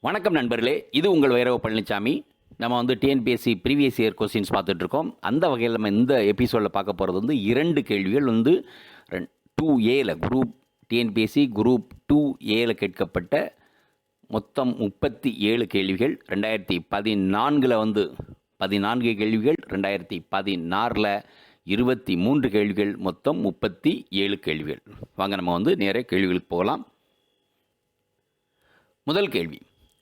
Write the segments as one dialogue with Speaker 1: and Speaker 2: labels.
Speaker 1: வணக்கம் நண்பர்களே, இது உங்கள் V.Palanichamy. நம்ம டிஎன்பிஎஸ்சி ப்ரீவியஸ் இயர் கொஸ்டின்ஸ் பார்த்துட்ருக்கோம். அந்த வகையில் நம்ம இந்த எபிசோடில் பார்க்க போகிறது 2 கேள்விகள் 2Aல குரூப் டிஎன்பிஎஸ்சி குரூப் 2Aல கேட்கப்பட்ட மொத்தம் 37 கேள்விகள். 2014 14 கேள்விகள், 2016 23 கேள்விகள், மொத்தம் 37 கேள்விகள். வாங்க நம்ம நேர கேள்விகளுக்கு போகலாம். முதல் கேள்வி,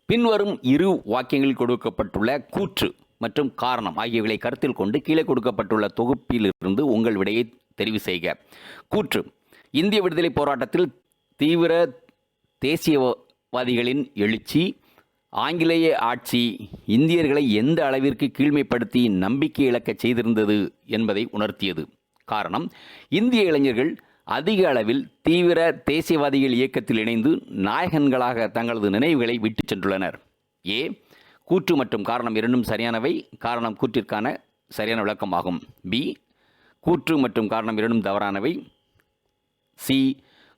Speaker 1: பின்வரும் இரு வாக்கியங்களில் கொடுக்கப்பட்டுள்ள கூற்று மற்றும் காரணம் ஆகியவைகளை கருத்தில் கொண்டு கீழே கொடுக்கப்பட்டுள்ள தொகுப்பிலிருந்து உங்கள் விடையை தெரிவு செய்க. கூற்று: இந்திய விடுதலை போராட்டத்தில் தீவிர தேசியவாதிகளின் எழுச்சி ஆங்கிலேய ஆட்சி இந்தியர்களை எந்த அளவிற்கு கீழ்மைப்படுத்தி நம்பிக்கை இழக்கச் செய்திருந்தது என்பதை உணர்த்தியது. காரணம்: இந்திய இளைஞர்கள் அதிக அளவில் தீவிர தேசியவாதிகள் இயக்கத்தில் இணைந்து நாயகன்களாக தங்களது நினைவுகளை விட்டு சென்றுள்ளனர். ஏ, கூற்று மற்றும் காரணம் இரண்டும் சரியானவை. காரணம் கூற்றிற்கான சரியான விளக்கமாகும். பி, கூற்று மற்றும் காரணம் இரண்டும் தவறானவை. சி,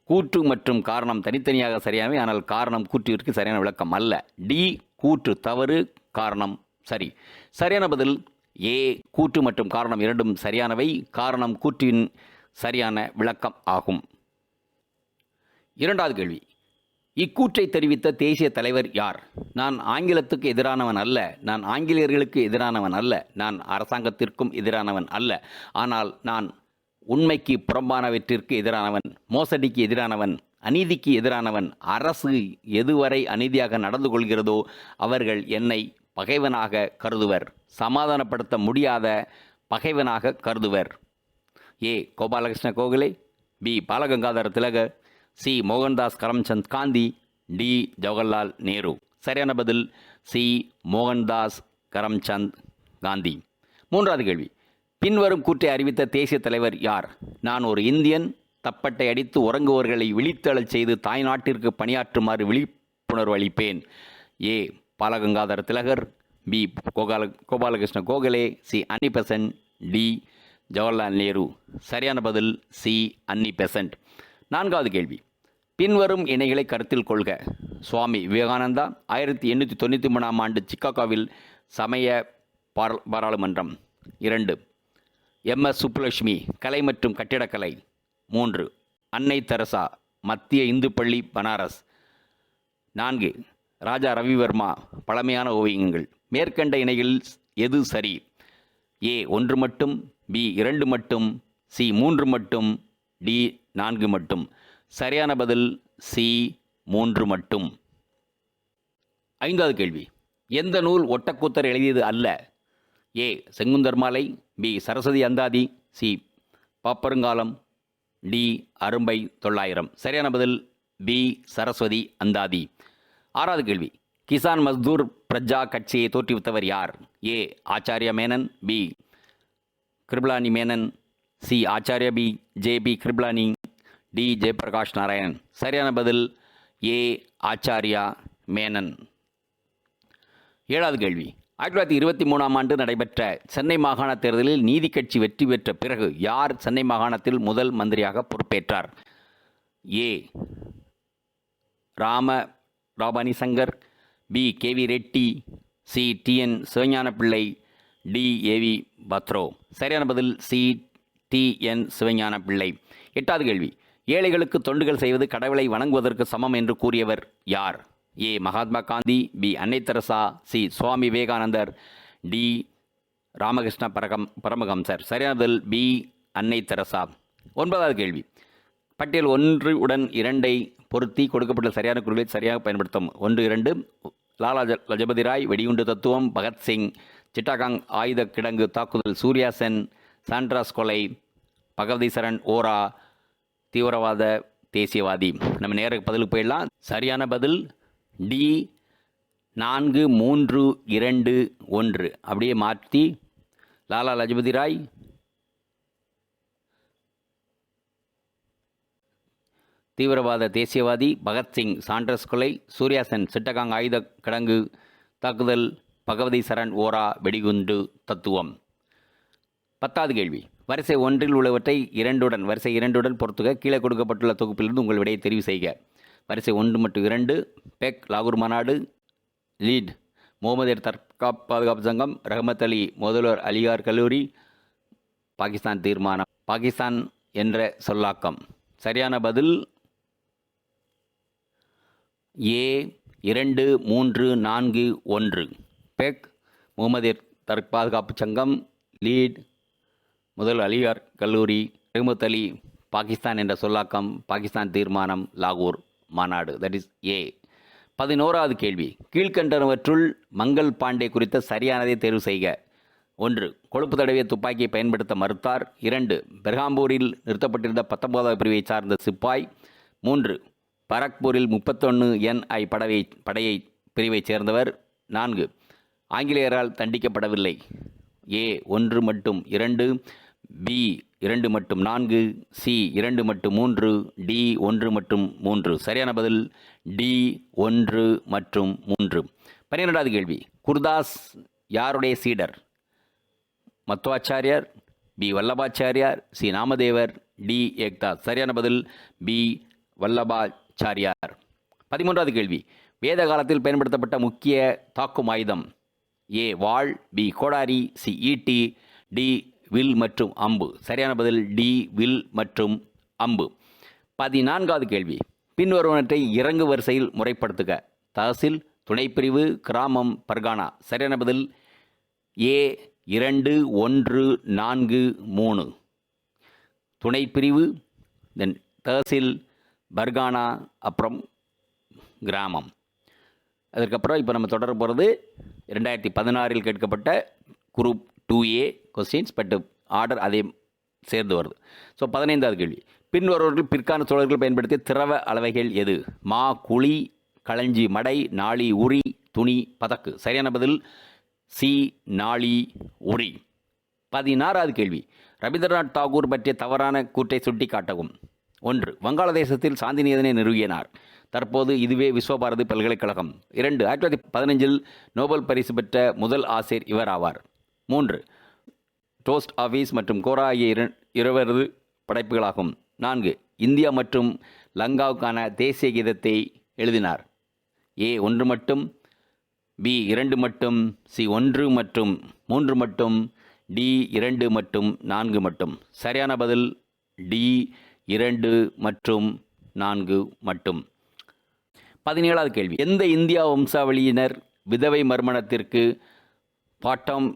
Speaker 1: கூற்று மற்றும் காரணம் தனித்தனியாக சரியானவை, ஆனால் காரணம் கூற்றிற்கு சரியான விளக்கம் அல்ல. டி, கூற்று தவறு, காரணம் சரி. சரியான பதில் ஏ, கூற்று மற்றும் காரணம் இரண்டும் சரியானவை. காரணம் கூற்றின் சரியான விளக்கம் ஆகும். இரண்டாவது கேள்வி, இக்கூற்றை தெரிவித்த தேசிய தலைவர் யார்? நான் ஆங்கிலத்துக்கு எதிரானவன் அல்ல, நான் ஆங்கிலேயர்களுக்கு எதிரானவன் அல்ல, நான் அரசாங்கத்திற்கும் எதிரானவன் அல்ல, ஆனால் நான் உண்மைக்கு புறம்பானவற்றிற்கு எதிரானவன், மோசடிக்கு எதிரானவன், அநீதிக்கு எதிரானவன். அரசு எதுவரை அநீதியாக நடந்து கொள்கிறதோ அவர்கள் என்னை பகைவனாக கருதுவர், சமாதானப்படுத்த முடியாத பகைவனாக கருதுவர். ஏ, கோபாலகிருஷ்ண கோகலே. பி, பாலகங்காதர திலகர். சி, மோகன்தாஸ் கரம்சந்த் காந்தி. டி, ஜவஹர்லால் நேரு. சரியான பதில் சி, மோகன்தாஸ் கரம்சந்த் காந்தி. மூன்றாவது கேள்வி, பின்வரும் கூற்றை அறிவித்த தேசிய தலைவர் யார்? நான் ஒரு இந்தியன், தப்பட்டை அடித்து உறங்குவர்களை விழித்தெழச் செய்து தாய்நாட்டிற்கு பணியாற்றுமாறு விழிப்புணர்வு அளிப்பேன். ஏ, பாலகங்காதர திலகர். பி, கோபாலகிருஷ்ண கோகலே. சி, அன்னி பெசன்ட். டி, ஜவஹர்லால் நேரு. சரியான பதில் சி, அன்னி பெசன்ட். நான்காவது கேள்வி, பின்வரும் இணைகளை கருத்தில் கொள்க. சுவாமி விவேகானந்தா. 1893 சிக்காகோவில் சமய பாராளுமன்றம். 2, MS சுப்புலட்சுமி, கலை மற்றும் கட்டிடக்கலை. 3, அன்னை தெரசா, மத்திய இந்து பள்ளி பனாரஸ். 4, ராஜா ரவிவர்மா, பழமையான ஓவியங்கள். மேற்கண்ட இணைகளில் எது சரி? ஏ, 1 மட்டும். பி, 2 மட்டும். சி, 3 மட்டும். டி, 4 மட்டும். சரியான பதில் சி, 3 மட்டும். ஐந்தாவது கேள்வி, எந்த நூல் ஒட்டக்கூத்தர் எழுதியது அல்ல? ஏ, செங்குந்தர் மாலை. பி, சரஸ்வதி அந்தாதி. சி, பாப்பருங்காலம். டி, அரும்பை 900. சரியான பதில் பி, சரஸ்வதி அந்தாதி. ஆறாவது கேள்வி, கிசான் மஸ்தூர் பிரஜா கட்சியை தோற்றுவித்தவர் யார்? ஏ, ஆச்சாரிய மேனன். பி, கிருப்லானி மேனன். சி, ஆச்சாரிய ஜே.பி. கிருப்லானி. டி, ஜெயபிரகாஷ் நாராயணன். சரியான பதில் ஏ, ஆச்சாரியா மேனன். ஏழாவது கேள்வி, 1923 நடைபெற்ற சென்னை மாகாண தேர்தலில் நீதி கட்சி வெற்றி பெற்ற பிறகு யார் சென்னை மாகாணத்தில் முதல் மந்திரியாக பொறுப்பேற்றார்? A, Rabani Shankar. B, KV Reddy. C, TN Sivagnanapillai. D, AV Patro. சரியான பதில் சி, TN சிவஞானப்பிள்ளை. எட்டாவது கேள்வி, ஏழைகளுக்கு தொண்டுகள் செய்வது கடவுளை வணங்குவதற்கு சமம் என்று கூறியவர் யார்? ஏ, மகாத்மா காந்தி. பி, அன்னை தெரசா. சி, சுவாமி விவேகானந்தர். டி, ராமகிருஷ்ண பரமஹம்சர். சரியான பதில் பி, அன்னை தெரசா. ஒன்பதாவது கேள்வி, பட்டியல் 1 உடன் 2ஐ பொருத்தி கொடுக்கப்பட்ட சரியான குறிகளை சரியாக பயன்படுத்தும். 1, 2, லாலா லஜபதி ராய், வெடிகுண்டு தத்துவம், பகத்சிங், சிட்டாகாங் ஆயுத கிடங்கு தாக்குதல், சூர்யா சென், சாண்ட்ராஸ் கொலை, பகவதி சரண் ஓரா, தீவிரவாத தேசியவாதி. நம்ம நேருக்கு பதிலுக்கு போயிடலாம். சரியான பதில் டி, 4, 3, 2, 1. அப்படியே மாற்றி லாலா லஜபதி ராய், தீவிரவாத தேசியவாதி, பகத்சிங் சாண்ட்ரஸ் கொலை, சூர்யா சென் சிட்டகாங் ஆயுத கிடங்கு தாக்குதல், பகவதி சரண் ஓரா, வெடிகுண்டு தத்துவம். 10வது கேள்வி, வரிசை 1இல் உள்ளவற்றை வரிசை 2உடன் பொறுத்துக. கீழே கொடுக்கப்பட்டுள்ள தொகுப்பிலிருந்து உங்கள் விடையை தெரிவு செய்க. வரிசை 1 மற்றும் 2, பெக் லாகூர் மாநாடு, லீட் முகமதியர் பாதுகாப்பு சங்கம், ரஹமத் அலி முதல்வர் அலிகார் கல்லூரி, பாகிஸ்தான் தீர்மானம். பாகிஸ்தான் என்ற சொல்லாக்கம். சரியான பதில் ஏ 2, 3, 4, 1. பெக் முகமதியர் பாதுகாப்பு சங்கம், லீட் முதல்வர் அலிகார் கல்லூரி, ரஹமத் அலி பாகிஸ்தான் என்ற சொல்லாக்கம், பாகிஸ்தான் தீர்மானம், லாகூர் மாநாடு. That is a. 11வது கேள்வி. கீழ்கண்டனவற்றுள் மங்கள் பாண்டே குறித்த சரியானதை தேர்வு செய்க. 1. கொழுப்பு தடவிய துப்பாக்கியை பயன்படுத்த மறுத்தார். 2. பெர்ஹாம்பூரில் நிறுத்தப்பட்டிருந்த 19வது பிரிவை சார்ந்த சிப்பாய். 3. பரக்பூரில் 31 NI படையை பிரிவைச் சேர்ந்தவர். 4. ஆங்கிலேயரால் தண்டிக்கப்படவில்லை. ஏ 1 மற்றும் 2, பி 2 மற்றும் 4, சி 2 மற்றும் 3, டி 1 மற்றும் 3. சரியான பதில் டி 1 மற்றும் 3. 12வது கேள்வி. குர்தாஸ் யாருடைய சீடர்? மத்வாச்சாரியார், பி வல்லபாச்சாரியார், சி நாமதேவர், டி ஏக்தாஸ். சரியான பதில் பி வல்லபாச்சாரியார். 13வது கேள்வி. வேத காலத்தில் பயன்படுத்தப்பட்ட முக்கிய தாக்கும் ஆயுதம். ஏ வாள், பி கோடாரி, சி ஈட்டி, டி வில் மற்றும் அம்பு. சரியான பதில் டி வில் மற்றும் அம்பு. 14வது கேள்வி. பின்வருவனற்றை இறங்கு வரிசையில் முறைப்படுத்துக. தஹசில், துணைப்பிரிவு, கிராமம், பர்கானா. சரியான பதில் ஏ 2, 1, 4, 3. துணைப்பிரிவு, தென் தஹசில், பர்கானா, அப்புறம் கிராமம். அதற்கப்புறம் இப்போ நம்ம தொடர போகிறது 2016 கேட்கப்பட்ட group 2A questions, but order அதே சேர்ந்து வருது. ஸோ 15வது கேள்வி. பின்வருவர்கள் பிற்கால சோழர்கள் பயன்படுத்திய திரவ அளவைகள் எது? மா, குழி, களஞ்சி, மடை, நாளி, உரி, துணி, பதக்கு. சரியான பதில் சி நாளி, உரி. 16வது கேள்வி. ரவீந்திரநாத் தாகூர் பற்றிய தவறான கூற்றை சுட்டி காட்டவும். 1. வங்காளதேசத்தில் சாந்திநிகேதனை நிறுவினார். தற்போது இதுவே விஸ்வபாரதி பல்கலைக்கழகம். 2. 1915 நோபல் பரிசு பெற்ற முதல் ஆசிரியர் இவர் ஆவார். 3. டோஸ்ட் ஆஃபீஸ் மற்றும் கோரா ஆகிய இருவரது படைப்புகளாகும். 4. இந்தியா மற்றும் லங்காவுக்கான தேசிய கீதத்தை எழுதினார். ஏ 1 மட்டும், பி 2 மட்டும், சி 1 மற்றும் 3 மட்டும், டி 2 மற்றும் 4 மட்டும். சரியான பதில் டி 2 மற்றும் 4 மட்டும். 17வது கேள்வி. எந்த இந்தியா வம்சாவளியினர் விதவை மறுமணத்திற்கு பாட்டம்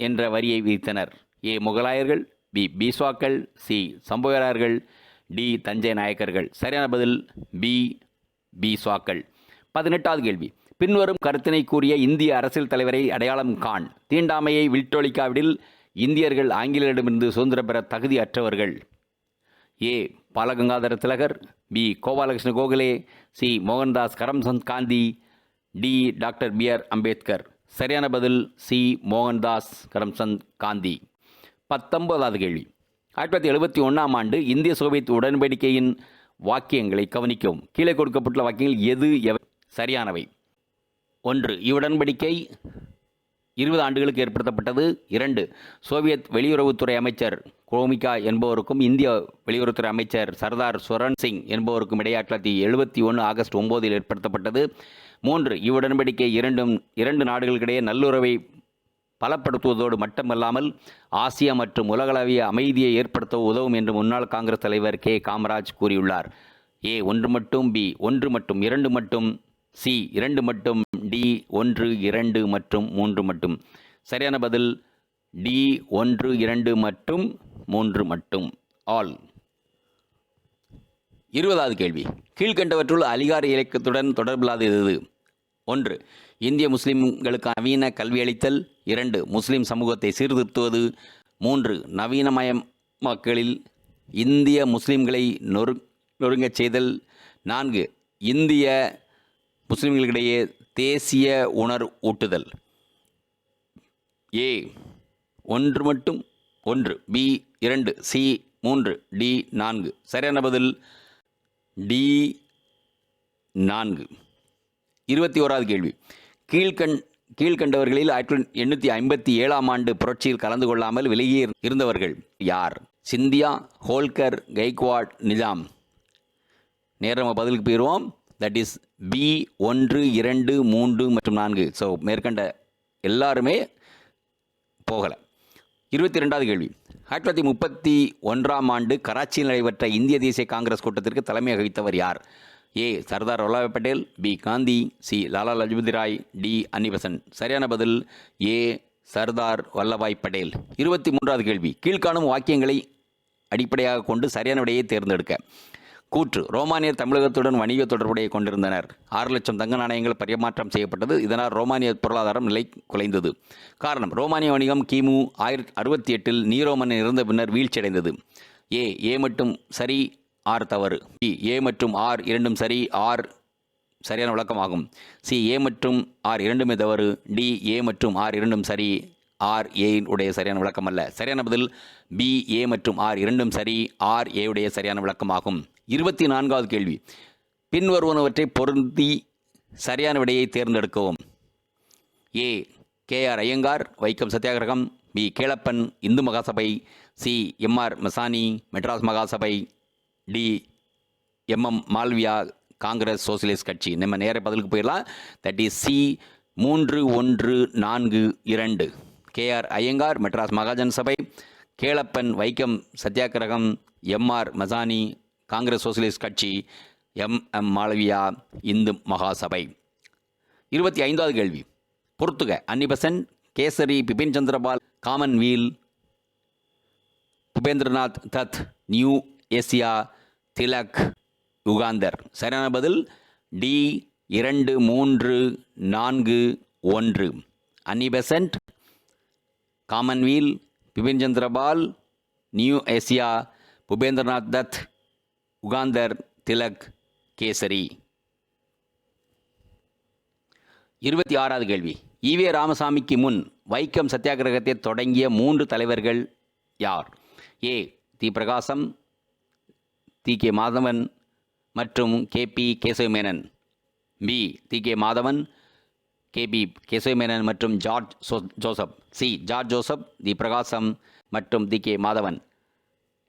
Speaker 1: என்ற வரியை விதித்தனர்? ஏ முகலாயர்கள், பி பீஸ்வாக்கள், சி சம்புவராயர்கள், டி தஞ்சை நாயக்கர்கள். சரியான பதில் பி பீஸ்வாக்கள். 18வது கேள்வி. பின்வரும் கருத்தினை கூறிய இந்திய அரசியல் தலைவரை அடையாளம் காண். தீண்டாமையை விட்டொழிக்காவிடில் இந்தியர்கள் ஆங்கிலேயரிடமிருந்து சுதந்திரம் பெற தகுதி அற்றவர்கள். ஏ பாலகங்காதர திலகர், B Gopalakrishna Gokhale, C Mohandas Karamchand Gandhi, D doctor B.R. Ambedkar. சரியான பதில் சி மோகன்தாஸ் கரம்சந்த் காந்தி. 19வது கேள்வி. 1971ஆம் ஆண்டு இந்திய சோவியத் உடன்படிக்கையின் வாக்கியங்களை கவனிக்கவும். கீழே கொடுக்கப்பட்டுள்ள வாக்கியங்கள் எது சரியானவை? 1. இவ்வுடன்படிக்கை 20 ஆண்டுகளுக்கு ஏற்படுத்தப்பட்டது. 2. சோவியத் வெளியுறவுத்துறை அமைச்சர் குரோமிகா என்பவருக்கும் இந்திய வெளியுறவுத்துறை அமைச்சர் சர்தார் சுரன் சிங் என்பவருக்கும் இடையே 1971 ஆகஸ்ட் 9 ஏற்படுத்தப்பட்டது. 3. இவ்வுடன்படிக்கை இரண்டு நாடுகளுக்கிடையே நல்லுறவை பலப்படுத்துவதோடு மட்டுமல்லாமல் ஆசியா மற்றும் உலகளவிய அமைதியை ஏற்படுத்த உதவும் என்று முன்னாள் காங்கிரஸ் தலைவர் கே காமராஜ் கூறியுள்ளார். ஏ 1 மட்டும், பி 1 மற்றும் 2 மட்டும், சி 2 மட்டும், டி 1, 2 மற்றும் 3 மட்டும். சரியான பதில் டி 1, 2 மற்றும் 3 மட்டும். ஆல். 20வது கேள்வி. கீழ்கண்டவற்றுள் அலிகார் இயக்கத்துடன் தொடர்பில்லாதது எது? 1. இந்திய முஸ்லிம்களுக்கு நவீன கல்வி அளித்தல். 2. முஸ்லிம் சமூகத்தை சீர்திருத்துவது. 3. நவீனமயமாக்கலில் இந்திய முஸ்லிம்களை நொறுங்கச் செய்தல். 4. இந்திய முஸ்லிம்களிடையே தேசிய உணர்வு ஊட்டுதல். ஏ 1 மட்டும் 1, பி 2, சி 3, டி 4. சரியான பதில் டி 4. 21வது கேள்வி. கீழ்கண்டவர்களில் 1857ஆம் ஆண்டு புரட்சியில் கலந்து கொள்ளாமல் விலகி இருந்தவர்கள் யார்? சிந்தியா, ஹோல்கர், கைக்வாட், நிஜாம். நேரம் பதிலுக்கு போயிடுவோம். தட் இஸ் பி 1, 2, 3 மற்றும் 4. ஸோ மேற்கண்ட எல்லாருமே போகலை. 22வது கேள்வி. 1931ஆம் ஆண்டு கராச்சியில் நடைபெற்ற இந்திய தேசிய காங்கிரஸ் கூட்டத்திற்கு தலைமை வகித்தவர் யார்? A. Sardar Vallabhbhai Patel, B. Gandhi, C. Lala Lajpat Rai, D. Annie Besant. சரியான பதில் ஏ. சர்தார் வல்லபாய் பட்டேல். 23வது கேள்வி. கீழ்காணும் வாக்கியங்களை அடிப்படையாக கொண்டு சரியான விடையை தேர்ந்தெடுக்க. கூற்று: ரோமானியர் தமிழகத்துடன் வணிக தொடர்புடைய கொண்டிருந்தனர். 6 லட்சம் தங்க நாணயங்கள் பரிமாற்றம் செய்யப்பட்டது. இதனால் ரோமானிய பொருளாதாரம் நிலை குலைந்தது. காரணம்: ரோமானிய வணிகம் கிமு 1068 நீரோ மன்னன் இறந்த பின்னர் வீழ்ச்சியடைந்தது. ஏ. ஏ மட்டும் சரி, ஆர் தவறு. பி. ஏ மற்றும் ஆர் இரண்டும் சரி, ஆர் சரியான விளக்கமாகும். சி. ஏ மற்றும் ஆர் இரண்டுமே தவறு. டி. ஏ மற்றும் ஆர் இரண்டும் சரி, ஆர் ஏ உடைய சரியான விளக்கம் அல்ல. சரியான பதில் பி. ஏ மற்றும் ஆர் இரண்டும் சரி, ஆர் ஏ உடைய சரியான விளக்கமாகும். 24வது கேள்வி. பின்வருவனவற்றை பொருந்தி சரியான விடையை தேர்ந்தெடுக்கவும். ஏ. கே.ஆர். ஐயங்கார், வைக்கம் சத்தியாகிரகம். பி. கேளப்பன், இந்து மகாசபை. சி. எம்.ஆர். மசானி, மெட்ராஸ் மகாசபை. டி. எம்.எம். மால்வியா, காங்கிரஸ் சோசியலிஸ்ட் கட்சி. நம்ம நேர பதிலுக்கு போயிடலாம். That is C. 3142. KR. Iyengar, Madras Mahajan சபை. கேளப்பன், வைக்கம் சத்தியாகிரகம். எம்.ஆர். மசானி, காங்கிரஸ் சோசியலிஸ்ட் கட்சி. எம்.எம். மாளவியா, இந்து மகாசபை. 25வது கேள்வி. பொறுத்துக. Annie Besant, Kesari, Bipin Chandrapal, Commonweal, Bhupendranath Dutt, New Asia, Tilak, Yugantar. சரியான பதில் D. 2, 3, 4, 1. Annie Besant, Commonweal, Bipin Chandrapal, New Asia, Bhupendranath Dutt, Yugantar, Tilak, kesari. 26வது கேள்வி. ஈவே ராமசாமிக்கு முன் வைக்கம் சத்தியாகிரகத்தை தொடங்கிய 3 தலைவர்கள் யார்? ஏ. தி. பிரகாசம், தி. கே. மாதவன் மற்றும் K P. Kesavamenon. B. T. K. Madhavan, K P. Kesavamenon மற்றும் ஜார்ஜ் ஜோசப். சி. ஜார்ஜ் ஜோசப், தி. பிரகாசம் மற்றும் T. K. Madhavan.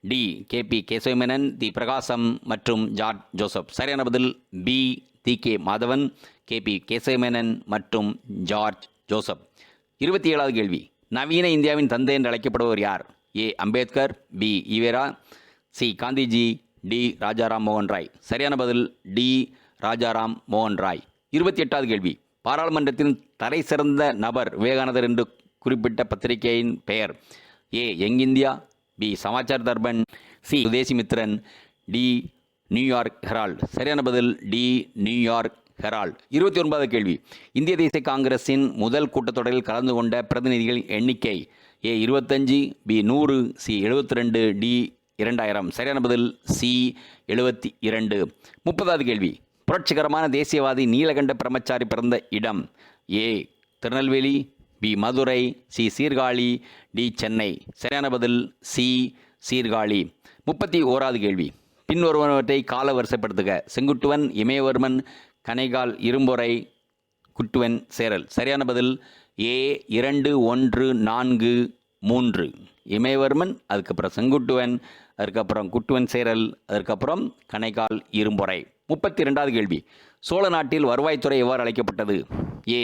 Speaker 1: D. K P. Kesavamenon, T. Prakasam மற்றும் ஜார்ஜ் ஜோசப். சரியான பதில் B. T. K. Madhavan, K P. Kesavamenon மற்றும் ஜார்ஜ் ஜோசப். 27வது கேள்வி. நவீன இந்தியாவின் தந்தை என்று அழைக்கப்படுபவர் யார்? ஏ. அம்பேத்கர், பி. ஈவேரா, சி. காந்திஜி, டி. ராஜாராம் மோகன் ராய். சரியான பதில் டி. ராஜாராம் மோகன் ராய். 28வது கேள்வி. பாராளுமன்றத்தின் தலை சிறந்த நபர் விவேகானந்தர் என்று குறிப்பிட்ட பத்திரிகையின் பெயர்? A. Young India, B. Samachar Darpan, C. Swadesamitran, D. New York Herald. சரியான பதில் டி. New York Herald. 29வது கேள்வி. இந்திய தேசிய காங்கிரஸின் முதல் கூட்டத்தொடரில் கலந்து கொண்ட பிரதிநிதிகளின் எண்ணிக்கை? ஏ. 25, பி. 100, சி. 72, டி. 2000. சரியான பதில் சி. 72. 30வது கேள்வி. புரட்சிகரமான தேசியவாதி நீலகண்ட பிரம்மச்சாரி பிறந்த இடம்? A. Tirunelveli, B. Madurai, C. Sirkazhi, D. Chennai. சரியான பதில் சி. சீர்காழி. 31வது கேள்வி. பின்வருவனவற்றை கால வரிசைப்படுத்துக. செங்குட்டுவன், இமயவர்மன், கணைகால், இரும்பொறை, குட்டுவன், சேரல். சரியான பதில் ஏ. 2, 1, 4, 3. இமயவர்மன், அதுக்கப்புறம் செங்குட்டுவன், அதுக்கப்புறம் குட்டுவன் சேரல், அதுக்கப்புறம் கணைகால், இரும்பொறை. 32வது கேள்வி. சோழ நாட்டில் வருவாய்த்துறை எவ்வாறு அழைக்கப்பட்டது? ஏ.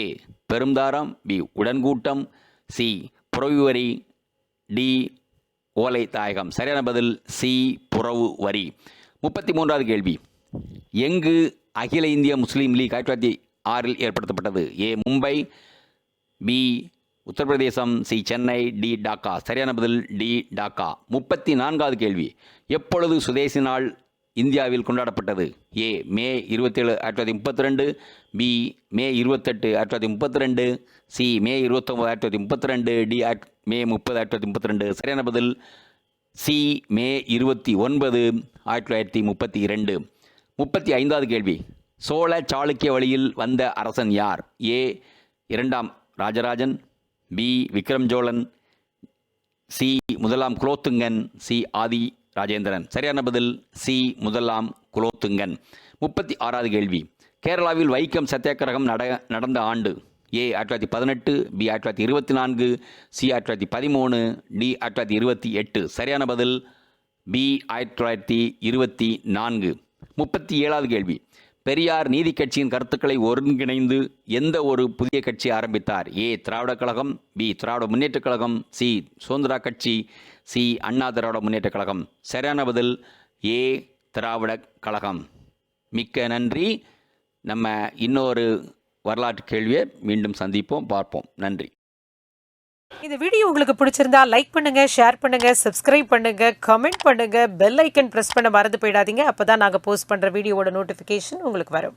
Speaker 1: பெரும்தாரம், பி. உடன்கூட்டம், சி. புறவு வரி, டி. ஓலை தாயகம். சரியான பதில் சி. புறவு வரி. 33வது கேள்வி. எங்கு அகில இந்திய முஸ்லீம் லீக் 1906 ஏற்படுத்தப்பட்டது? A. Mumbai, B. Uttar Pradesh, C. Chennai, D. Dhaka. சரியான பதில் டி. டாக்கா. 34வது கேள்வி. எப்பொழுது சுதேசி நாள் இந்தியாவில் கொண்டாடப்பட்டது? ஏ. மே 27, 1932, பி. மே 28, 1932, சி. மே 29, 1932, டி. மே 30, 1932. சரியான பதில் சி. மே 29, 1932. 35வது கேள்வி. சோழ சாளுக்கிய வழியில் வந்த அரசன் யார்? ஏ. 2ஆம் ராஜராஜன், பி. விக்ரம் சோழன், சி. 1ஆம் குலோத்துங்கன், சி. ஆதி ராஜேந்திரன். சரியான பதில் சி. 1ஆம் குலோத்துங்கன். 36வது கேள்வி. கேரளாவில் வைக்கம் சத்தியாகிரகம் நடந்த ஆண்டு? ஏ. 1918, பி. 1924, சி. 1913, டி. 1928. சரியான பதில் பி. 1924. 37வது கேள்வி. பெரியார் நீதி கட்சியின் கருத்துக்களை ஒருங்கிணைந்து எந்த ஒரு புதிய கட்சி ஆரம்பித்தார்? ஏ திராவிட கழகம், பி திராவிட முன்னேற்றக் கழகம், சி சுதந்திரா கட்சி, சி அண்ணா திராவிட முன்னேற்றக் கழகம். சரியான பதில் ஏ திராவிட கழகம். மிக்க நன்றி. நம்ம இன்னொரு வரலாற்று கேள்வியை மீண்டும் சந்திப்போம், பார்ப்போம். நன்றி.
Speaker 2: இந்த வீடியோ உங்களுக்கு பிடிச்சிருந்தா லைக் பண்ணுங்க, ஷேர் பண்ணுங்க, சப்ஸ்கிரைப் பண்ணுங்க, கமெண்ட் பண்ணுங்க, பெல் ஐக்கன் பிரஸ் பண்ண மறந்து போயிடாதீங்க. அப்பதான் நாங்க போஸ்ட் பண்ற வீடியோவோட நோட்டிபிகேஷன் உங்களுக்கு வரும்.